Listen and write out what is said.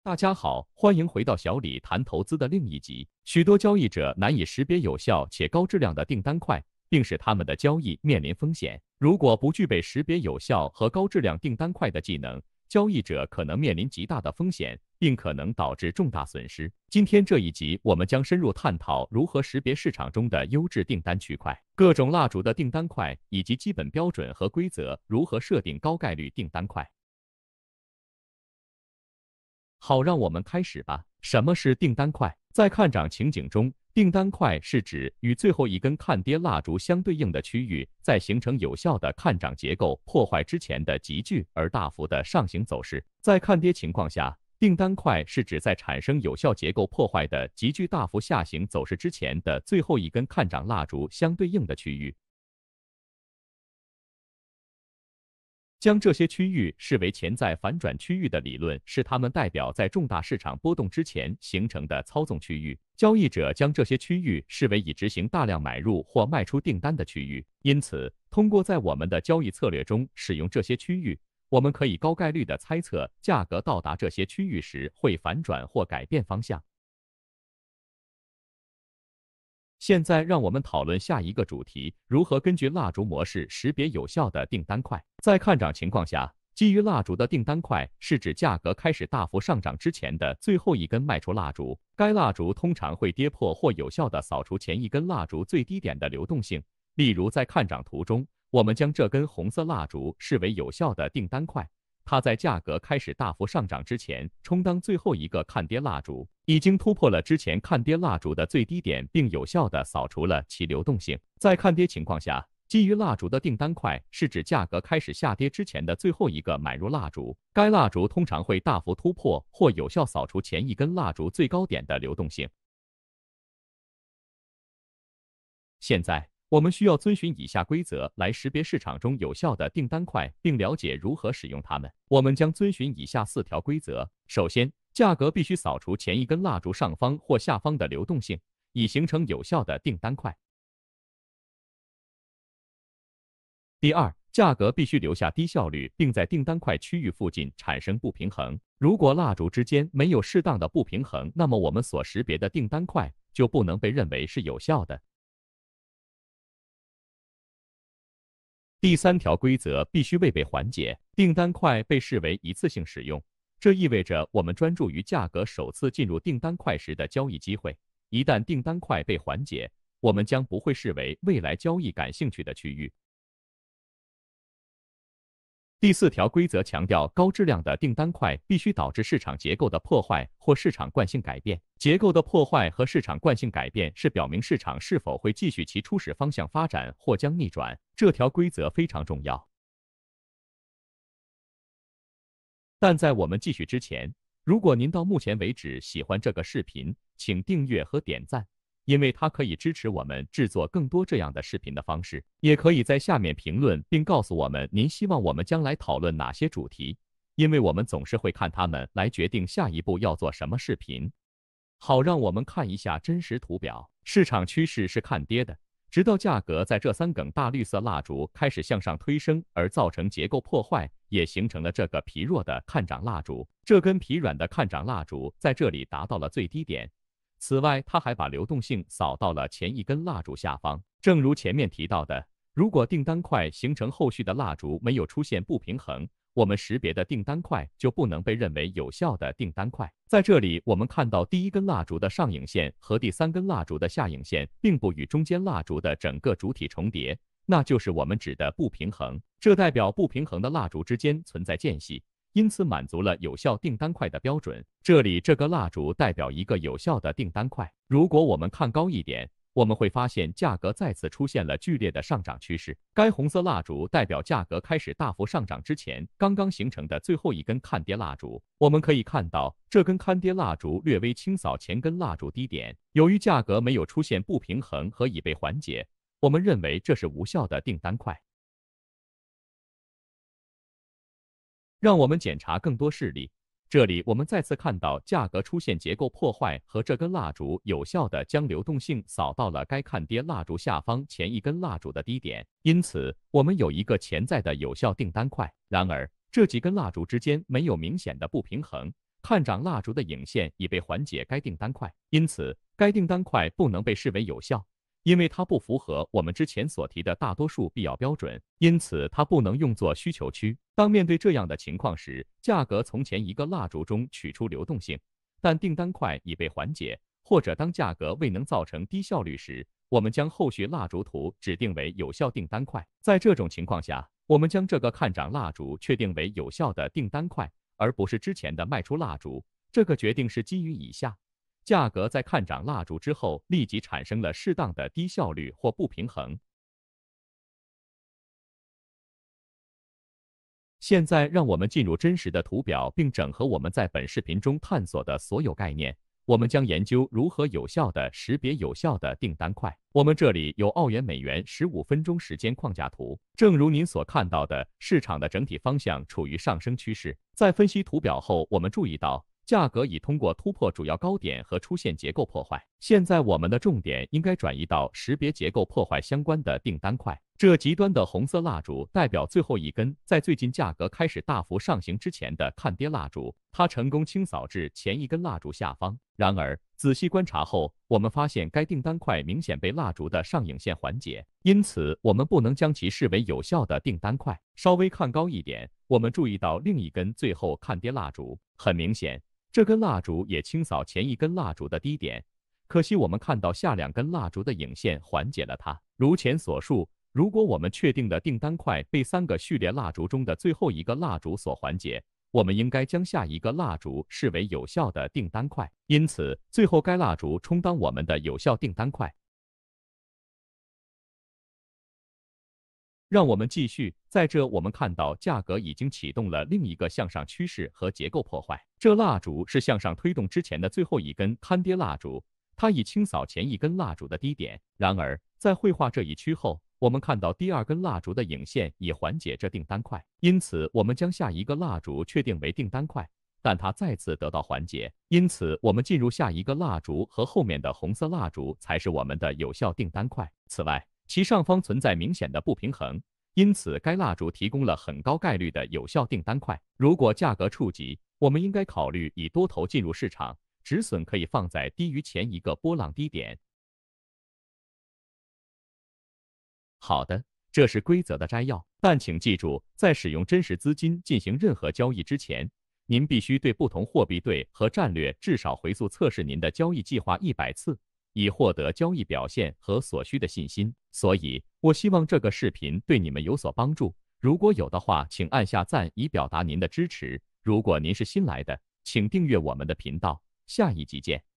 大家好，欢迎回到小李谈投资的另一集。许多交易者难以识别有效且高质量的订单块，并使他们的交易面临风险。如果不具备识别有效和高质量订单块的技能，交易者可能面临极大的风险，并可能导致重大损失。今天这一集，我们将深入探讨如何识别市场中的优质订单区块、各种蜡烛的订单块以及基本标准和规则，如何设定高概率订单块。好，让我们开始吧。什么是订单块？在看涨情景中，订单块是指与最后一根看跌蜡烛相对应的区域，在形成有效的看涨结构破坏之前的急剧而大幅的上行走势。在看跌情况下，订单块是指在产生有效结构破坏的急剧大幅下行走势之前的最后一根看涨蜡烛相对应的区域。将这些区域视为潜在反转区域的理论，是它们代表在重大市场波动之前形成的操纵区域。交易者将这些区域视为已执行大量买入或卖出订单的区域，因此，通过在我们的交易策略中使用这些区域，我们可以高概率地猜测价格到达这些区域时会反转或改变方向。现在让我们讨论下一个主题：如何根据蜡烛模式识别有效的订单块。在看涨情况下，基于蜡烛的订单块是指价格开始大幅上涨之前的最后一根卖出蜡烛。该蜡烛通常会跌破或有效地扫除前一根蜡烛最低点的流动性。例如，在看涨图中，我们将这根红色蜡烛视为有效的订单块。它在价格开始大幅上涨之前，充当最后一个看跌蜡烛，已经突破了之前看跌蜡烛的最低点，并有效地扫除了其流动性。在看跌情况下，基于蜡烛的订单块是指价格开始下跌之前的最后一个买入蜡烛。该蜡烛通常会大幅突破或有效扫除前一根蜡烛最高点的流动性。现在，我们需要遵循以下规则来识别市场中有效的订单块，并了解如何使用它们。我们将遵循以下4条规则：首先，价格必须扫除前一根蜡烛上方或下方的流动性，以形成有效的订单块。第二，价格必须留下低效率，并在订单块区域附近产生不平衡。如果蜡烛之间没有适当的不平衡，那么我们所识别的订单块就不能被认为是有效的。第3条规则必须未被缓解，订单块被视为一次性使用，这意味着我们专注于价格首次进入订单块时的交易机会。一旦订单块被缓解，我们将不会视为未来交易感兴趣的区域。第4条规则强调，高质量的订单块必须导致市场结构的破坏或市场惯性改变。结构的破坏和市场惯性改变是表明市场是否会继续其初始方向发展或将逆转。这条规则非常重要。但在我们继续之前，如果您到目前为止喜欢这个视频，请订阅和点赞，因为它可以支持我们制作更多这样的视频的方式。也可以在下面评论并告诉我们您希望我们将来讨论哪些主题，因为我们总是会看它们来决定下一步要做什么视频。好，让我们看一下真实图表。市场趋势是看跌的，直到价格在这3根大绿色蜡烛开始向上推升，而造成结构破坏，也形成了这个疲弱的看涨蜡烛。这根疲软的看涨蜡烛在这里达到了最低点。此外，它还把流动性扫到了前一根蜡烛下方。正如前面提到的，如果订单块形成后续的蜡烛没有出现不平衡，我们识别的订单块就不能被认为有效的订单块。在这里，我们看到第1根蜡烛的上影线和第3根蜡烛的下影线并不与中间蜡烛的整个主体重叠，那就是我们指的不平衡。这代表不平衡的蜡烛之间存在间隙，因此满足了有效订单块的标准。这里这个蜡烛代表一个有效的订单块。如果我们看高一点，我们会发现价格再次出现了剧烈的上涨趋势。该红色蜡烛代表价格开始大幅上涨之前刚刚形成的最后一根看跌蜡烛。我们可以看到，这根看跌蜡烛略微清扫前根蜡烛低点。由于价格没有出现不平衡和已被缓解，我们认为这是无效的订单块。让我们检查更多事例。这里我们再次看到价格出现结构破坏和这根蜡烛有效地将流动性扫到了该看跌蜡烛下方前一根蜡烛的低点，因此我们有一个潜在的有效订单块。然而，这几根蜡烛之间没有明显的不平衡，看涨蜡烛的影线已被缓解该订单块，因此该订单块不能被视为有效，因为它不符合我们之前所提的大多数必要标准，因此它不能用作需求区。当面对这样的情况时，价格从前一个蜡烛中取出流动性，但订单块已被缓解，或者当价格未能造成低效率时，我们将后续蜡烛图指定为有效订单块。在这种情况下，我们将这个看涨蜡烛确定为有效的订单块，而不是之前的卖出蜡烛。这个决定是基于以下：价格在看涨蜡烛之后立即产生了适当的低效率或不平衡。现在让我们进入真实的图表，并整合我们在本视频中探索的所有概念。我们将研究如何有效地识别有效的订单块。我们这里有澳元美元15分钟时间框架图。正如您所看到的，市场的整体方向处于上升趋势。在分析图表后，我们注意到价格已通过突破主要高点和出现结构破坏。现在我们的重点应该转移到识别结构破坏相关的订单块。这极端的红色蜡烛代表最后一根在最近价格开始大幅上行之前的看跌蜡烛，它成功清扫至前一根蜡烛下方。然而，仔细观察后，我们发现该订单块明显被蜡烛的上影线缓解，因此我们不能将其视为有效的订单块。稍微看高一点，我们注意到另一根最后看跌蜡烛，很明显，这根蜡烛也清扫前一根蜡烛的低点。可惜我们看到下两根蜡烛的影线缓解了它。如前所述，如果我们确定的订单块被3个序列蜡烛中的最后一个蜡烛所缓解，我们应该将下一个蜡烛视为有效的订单块，因此最后该蜡烛充当我们的有效订单块。让我们继续，在这我们看到价格已经启动了另一个向上趋势和结构破坏。这蜡烛是向上推动之前的最后一根看跌蜡烛，它已清扫前一根蜡烛的低点。然而，在绘画这一区后，我们看到第2根蜡烛的影线已缓解这订单块，因此我们将下一个蜡烛确定为订单块，但它再次得到缓解，因此我们进入下一个蜡烛和后面的红色蜡烛才是我们的有效订单块。此外，其上方存在明显的不平衡，因此该蜡烛提供了很高概率的有效订单块。如果价格触及，我们应该考虑以多头进入市场，止损可以放在低于前一个波浪低点。好的，这是规则的摘要，但请记住，在使用真实资金进行任何交易之前，您必须对不同货币对和战略至少回溯测试您的交易计划100次，以获得交易表现和所需的信心。所以，我希望这个视频对你们有所帮助。如果有的话，请按下赞以表达您的支持。如果您是新来的，请订阅我们的频道。下一集见。